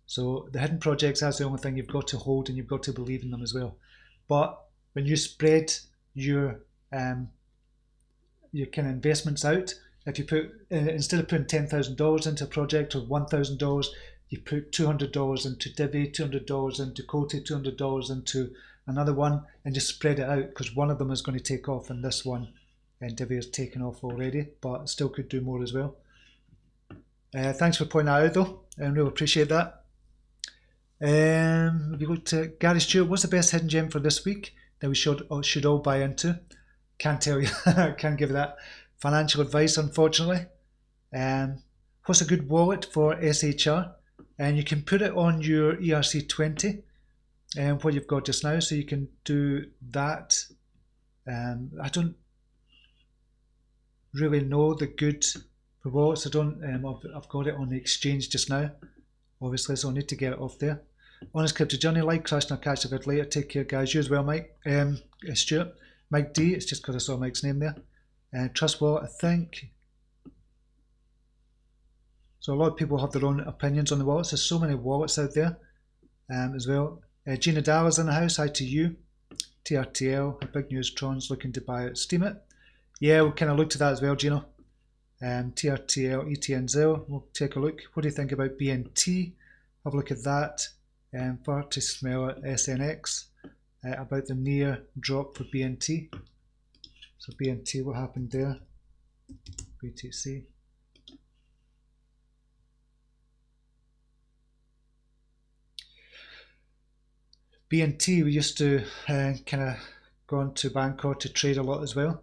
So the hidden projects, that's the only thing you've got to hold, and you've got to believe in them as well. But when you spread your kind of investments out, if you put, instead of putting $10,000 into a project or $1,000, you put $200 into Divi, $200 into Coty, $200 into another one, and just spread it out, because one of them is going to take off, and this one, and Divi has taken off already, but still could do more as well. Thanks for pointing that out though, and really appreciate that. If you looked at Gary Stewart, what's the best hidden gem for this week that we should all buy into? Can't tell you. I can't give that financial advice, unfortunately. What's a good wallet for SHR? And you can put it on your ERC20 and what you've got just now, so you can do that. I don't really know the good for wallets. I don't. I've got it on the exchange just now, obviously, so I need to get it off there. Honest Crypto Johnny, like Crash, and I'll catch you a bit later. Take care, guys. You as well, Mike. Stuart. Mike D. It's just because I saw Mike's name there. Trust Wallet, I think. So a lot of people have their own opinions on the wallets. There's so many wallets out there as well. Gina Dallas in the house. Hi to you. TRTL. A big news. TRON's looking to buy Steemit. Yeah, we'll kind of look to that as well, Gino. TRTL, ETNZL. We'll take a look. What do you think about BNT? Have a look at that. Far to smell at SNX. About the near drop for BNT. So BNT, what happened there? BTC. BNT, we used to kind of go on to Bancor to trade a lot as well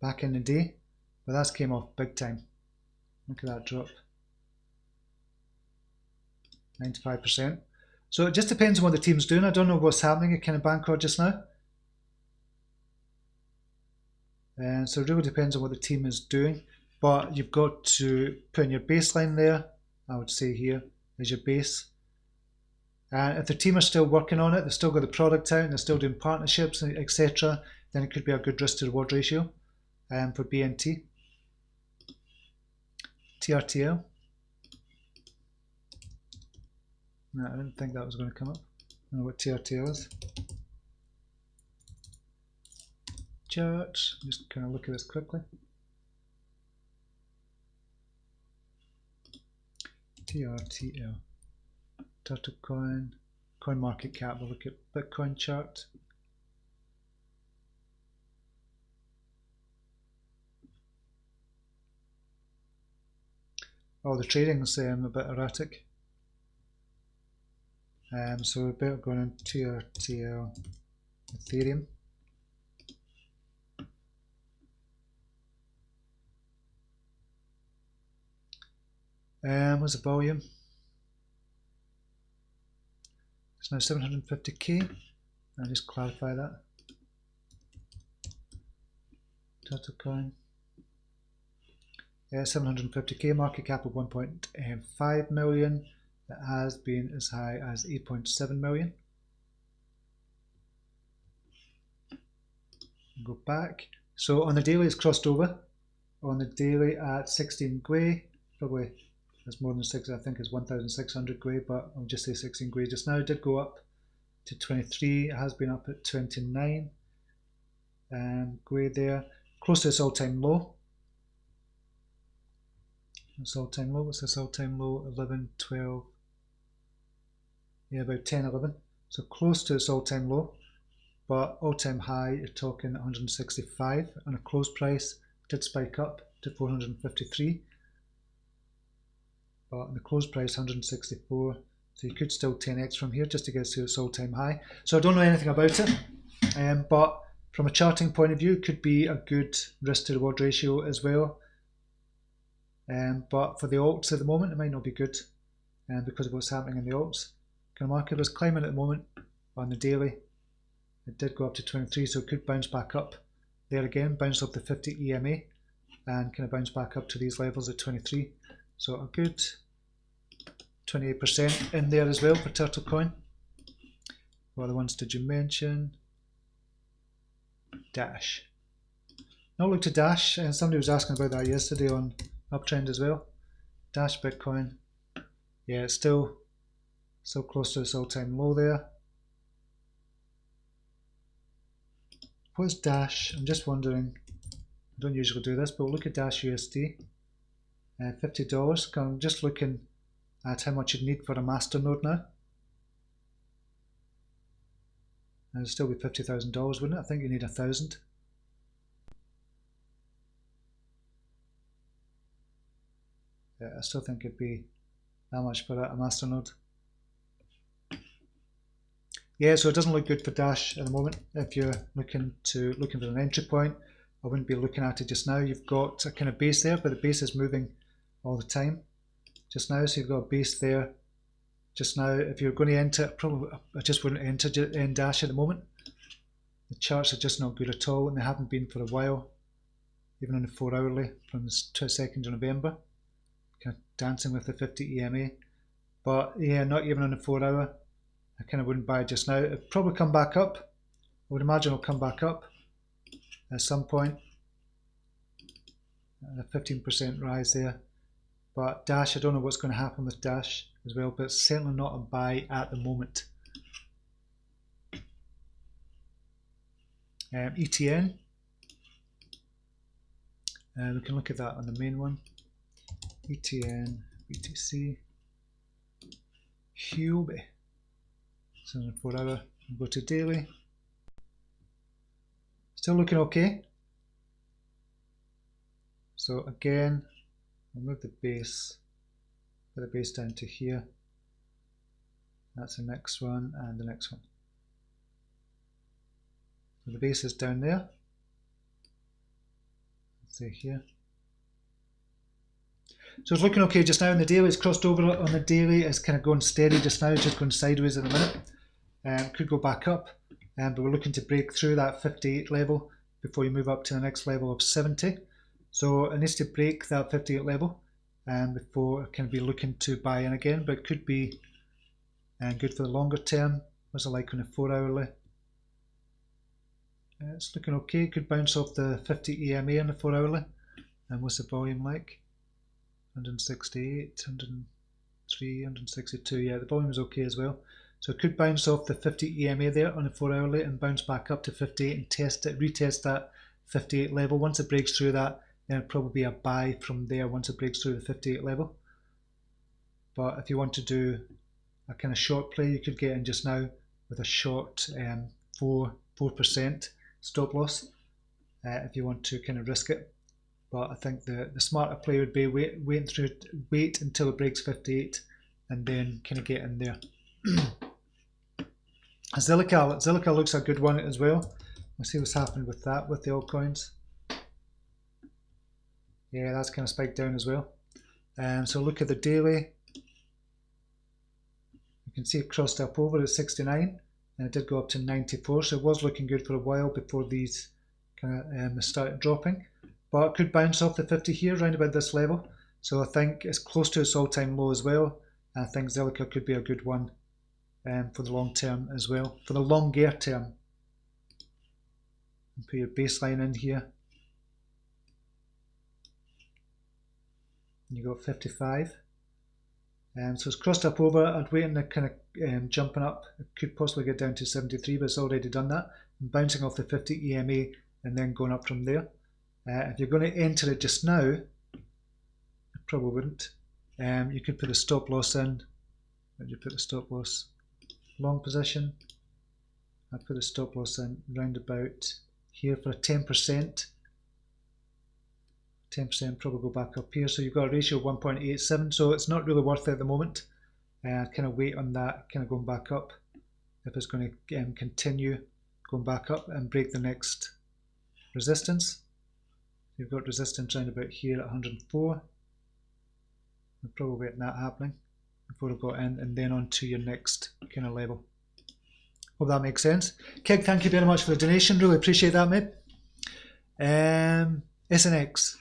back in the day, but that's came off big time. Look at that drop, 95%. So it just depends on what the team's doing. I don't know what's happening at kind of Bancor just now, and so it really depends on what the team is doing. But you've got to put in your baseline there. I would say here is your base. And if the team are still working on it, they've still got the product out and they're still doing partnerships, etc., then it could be a good risk to reward ratio for BNT. TRTL. No, I didn't think that was going to come up. I don't know what TRTL is. Charts, just kind of look at this quickly. TRTL, TurtleCoin, coin market cap. We'll look at Bitcoin chart. Oh, the trading's a bit erratic. So we're better going on TRTL, Ethereum. What's the volume? It's now 750k. I'll just clarify that. TurtleCoin. Yeah, 750k, market cap of 1.5 million. It has been as high as 8.7 million. Go back. So on the daily it's crossed over. On the daily at 16 Gwei, probably that's more than 6, I think it's 1,600 Gwei, but I'll just say 16 Gwei just now. It did go up to 23, it has been up at 29 Gwei there, close to its all-time low. It's all-time low, what's this all-time low? 11, 12, yeah, about 10, 11. So close to its all-time low, but all-time high, you're talking 165, and a close price did spike up to 453. But the close price 164, so you could still 10x from here just to get to its all-time high. So I don't know anything about it, but from a charting point of view, it could be a good risk to reward ratio as well. But for the alts at the moment, it might not be good, because of what's happening in the alts. The market was climbing at the moment on the daily. It did go up to 23, so it could bounce back up there again, bounce up the 50 EMA, and kind of bounce back up to these levels at 23. So a good 28% in there as well for TurtleCoin. What other ones did you mention? Dash. Now look to Dash, and somebody was asking about that yesterday on Uptrennd as well. Dash Bitcoin, yeah, it's still close to its all-time low there. What's Dash? I'm just wondering. I don't usually do this, but we'll look at Dash USD. $50. I'm just looking at how much you'd need for a master node now. And it'd still be $50,000, wouldn't it? I think you need 1,000. Yeah, I still think it'd be that much for a master node. Yeah, so it doesn't look good for Dash at the moment. If you're looking for an entry point, I wouldn't be looking at it just now. You've got a kind of base there, but the base is moving all the time just now, so you've got a base there just now. If you're going to enter, probably I just wouldn't enter in Dash at the moment. The charts are just not good at all, and they haven't been for a while, even on the 4 hourly from the 2nd of November, kind of dancing with the 50 EMA. But yeah, not even on the 4 hour. I kind of wouldn't buy it just now. It'll probably come back up. I would imagine it'll come back up at some point. A 15% rise there. But Dash, I don't know what's going to happen with Dash as well, but it's certainly not a buy at the moment. ETN. We can look at that on the main one. ETN, BTC, Huobi. So on the 4 hour, we'll go to daily. Still looking okay. So again, I'll move the base, put the base down to here. That's the next one and the next one. So the base is down there. Let's say here. So it's looking okay just now on the daily. It's crossed over on the daily. It's kind of going steady just now. It's just going sideways in a minute. Could go back up, but we're looking to break through that 58 level before you move up to the next level of 70. So it needs to break that 58 level before it can be looking to buy in again, but it could be good for the longer term. What's it like on the 4 hourly? It's looking okay. It could bounce off the 50 EMA on the 4 hourly. And what's the volume like? 168, 103, 162. Yeah, the volume is okay as well. So it could bounce off the 50 EMA there on the 4 hourly and bounce back up to 58 and test it, retest that 58 level. Once it breaks through that, then it'll probably be a buy from there once it breaks through the 58 level. But if you want to do a kind of short play, you could get in just now with a short 4% stop loss if you want to kind of risk it. But I think the smarter play would be wait until it breaks 58 and then kind of get in there. Zilliqua looks a good one as well. We'll see what's happening with that, with the altcoins. Yeah, that's kind of spiked down as well. So look at the daily. You can see it crossed up over at 69 and it did go up to 94. So it was looking good for a while before these kind of started dropping. But it could bounce off the 50 here, around about this level. So I think it's close to its all-time low as well. And I think Zilliqua could be a good one for the long term as well. For the longer term. Put your baseline in here. And you got 55. So it's crossed up over. I'd wait on the kind of jumping up. It could possibly get down to 73, but it's already done that. And bouncing off the 50 EMA and then going up from there. If you're going to enter it just now, I probably wouldn't. You could put a stop loss in. Where do you put the stop loss? Long position. I put a stop loss in round about here for a 10%. 10% probably go back up here. So you've got a ratio of 1.87. So it's not really worth it at the moment. Kind of wait on that, kind of going back up. If it's going to continue going back up and break the next resistance. You've got resistance around about here at 104. We're probably waiting that happening before I got in and then on to your next kind of level. Hope that makes sense. Keg, thank you very much for the donation. Really appreciate that, mate. SNX.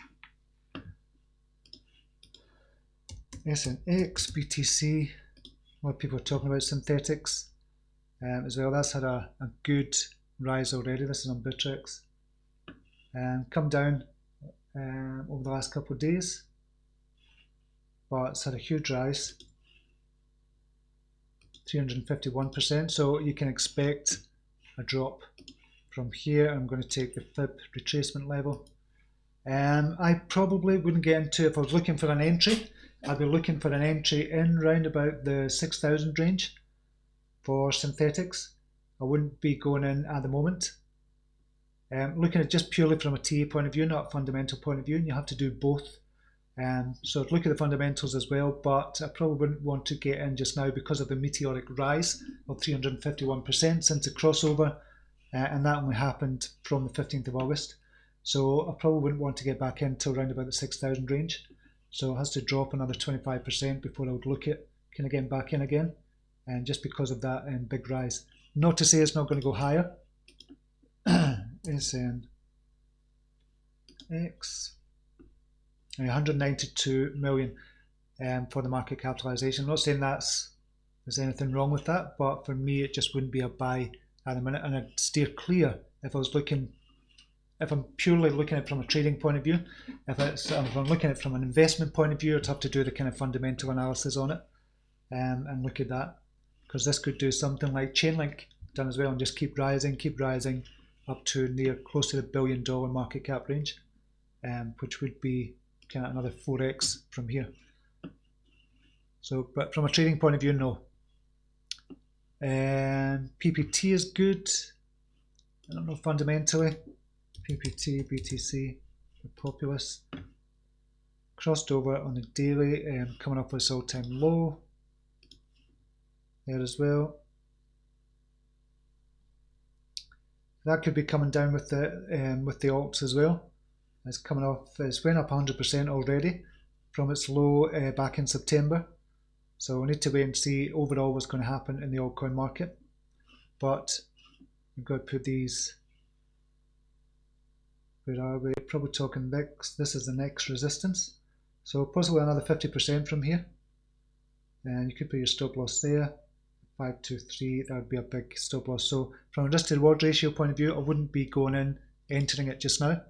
SNX, BTC. A lot of people are talking about Synthetix as well. That's had a good rise already. This is on Bittrex. Come down over the last couple of days, but it's had a huge rise, 351%. So you can expect a drop from here. I'm going to take the fib retracement level. I probably wouldn't get into, if I was looking for an entry, I'd be looking for an entry in round about the 6,000 range for Synthetix. I wouldn't be going in at the moment. Looking at just purely from a TA point of view, not a fundamental point of view, and you have to do both. So I'd look at the fundamentals as well, but I probably wouldn't want to get in just now because of the meteoric rise of 351% since the crossover, and that only happened from the 15th of August. So I probably wouldn't want to get back into around about the 6,000 range. So it has to drop another 25% before I would look at kind of getting back in again, and just because of that big rise. Not to say it's not going to go higher. SNX 192 million for the market capitalization. I'm not saying there's anything wrong with that, but for me it just wouldn't be a buy at the minute, and I'd steer clear if I was looking. If I'm purely looking at it from a trading point of view, if I'm looking at it from an investment point of view, I'd have to do the kind of fundamental analysis on it and look at that, because this could do something like Chainlink done as well and just keep rising up to near close to the $1 billion market cap range, which would be kind of another 4x from here. So, but from a trading point of view, no. PPT is good. I don't know fundamentally. PPT, BTC, Populous. Crossed over on the daily, coming up with its all-time low there as well. That could be coming down with the alts as well. It's coming off. It's went up 100% already from its low back in September. So we need to wait and see overall what's going to happen in the altcoin market. But we've got to put these. Where are we? Probably talking next. This is the next resistance. So possibly another 50% from here. And you could put your stop loss there. 523, that would be a big stop loss. So from a risk to reward ratio point of view, I wouldn't be going in, entering it just now.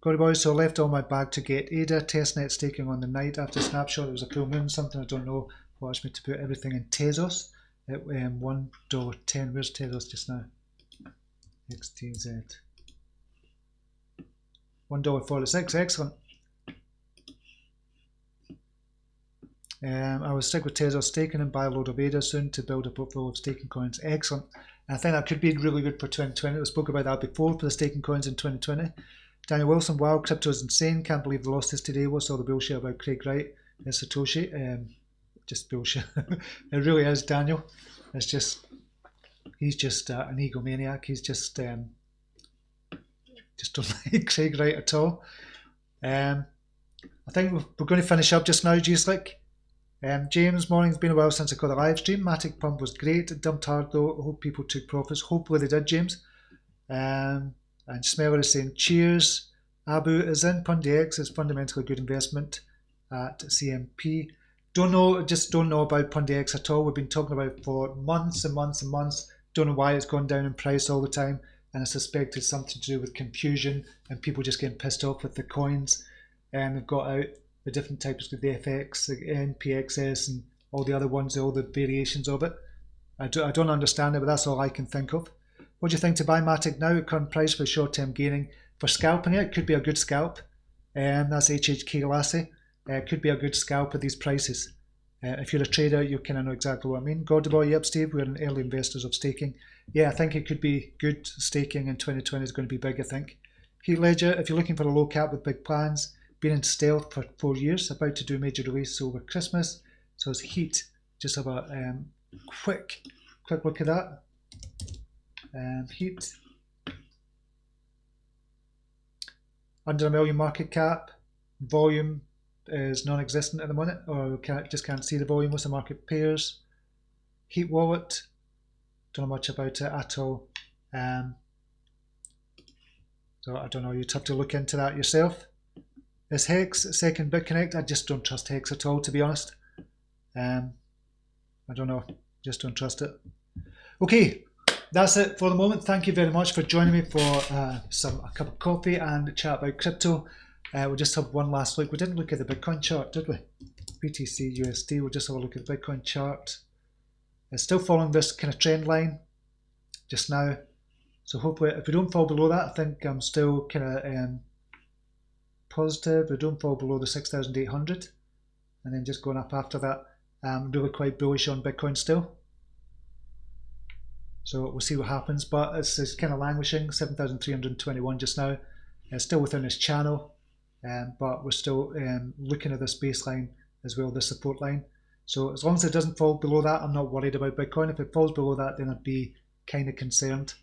Got it, boys. So I left all my bag to get ADA testnet staking on the night after snapshot. It was a full moon, something I don't know. Watched me to put everything in Tezos at $1.10. Where's Tezos just now? XTZ. $1.46. Excellent. I will stick with Tezos staking and buy a load of ADA soon to build a portfolio of staking coins. Excellent. And I think that could be really good for 2020. We spoke about that before for the staking coins in 2020. Daniel Wilson, wow, crypto is insane. Can't believe the losses today. What's all the bullshit about Craig Wright and Satoshi? Just bullshit. It really is, Daniel. It's just, he's just an egomaniac. He's just don't like Craig Wright at all. I think we're going to finish up just now, G-Slick. James, morning. It's been a while since I got a live stream. Matic pump was great. It dumped hard though. I hope people took profits. Hopefully they did, James. And Smeller is saying cheers. Abu is in. PundiX is fundamentally a good investment at CMP. Don't know about PundiX at all. We've been talking about it for months and months and months. Don't know why it's gone down in price all the time. And I suspect it's something to do with confusion and people just getting pissed off with the coins. And they've got out the different types of the FX, the NPXS, and all the other ones, all the variations of it. I don't understand it, but that's all I can think of. What do you think to buy Matic now at current price for short-term gaining? For scalping it could be a good scalp. That's HHK Lassie. Could be a good scalp at these prices. If you're a trader, you kind of know exactly what I mean. Gordyboy, yep, Steve, we're in early investors of staking. Yeah, I think it could be good. Staking in 2020 is going to be big, I think. Heat Ledger, if you're looking for a low cap with big plans, been in stealth for 4 years, about to do major release over Christmas. So it's Heat. Just have a quick look at that. Heat. Under $1 million market cap. Volume is non-existent at the moment, or just can't see the volume. What's the market pairs? Heat wallet. Don't know much about it at all. So I don't know. You'd have to look into that yourself. Is Hex second BitConnect? I just don't trust Hex at all, to be honest. I don't know. Just don't trust it. Okay. That's it for the moment. Thank you very much for joining me for a cup of coffee and a chat about crypto. We'll just have one last look. We didn't look at the Bitcoin chart, did we? BTC USD. We'll just have a look at the Bitcoin chart. It's still following this kind of trend line just now. So hopefully, if we don't fall below that, I think I'm still kind of positive. We don't fall below the 6,800, and then just going up after that. I'm really quite bullish on Bitcoin still. So we'll see what happens, but it's kind of languishing, 7,321 just now. It's still within this channel, but we're still looking at this baseline as well, this support line. So as long as it doesn't fall below that, I'm not worried about Bitcoin. If it falls below that, then I'd be kind of concerned.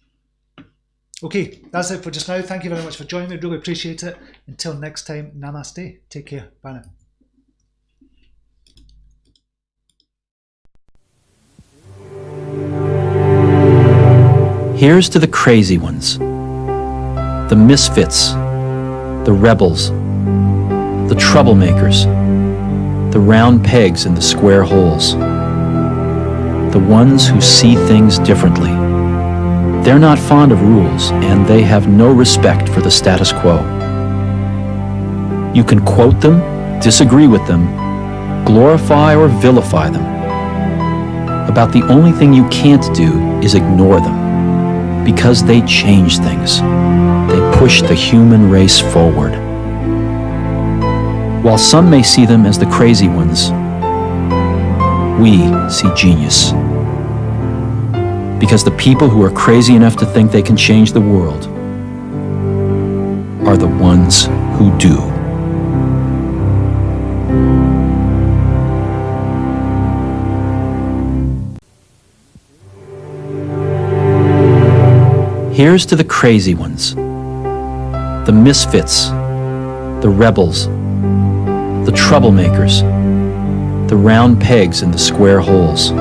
Okay, that's it for just now. Thank you very much for joining me. Really appreciate it. Until next time, namaste. Take care. Bye now. Here's to the crazy ones, the misfits, the rebels, the troublemakers, the round pegs in the square holes, the ones who see things differently. They're not fond of rules, and they have no respect for the status quo. You can quote them, disagree with them, glorify or vilify them. About the only thing you can't do is ignore them. Because they change things. They push the human race forward. While some may see them as the crazy ones, we see genius. Because the people who are crazy enough to think they can change the world are the ones who do. Here's to the crazy ones, the misfits, the rebels, the troublemakers, the round pegs in the square holes.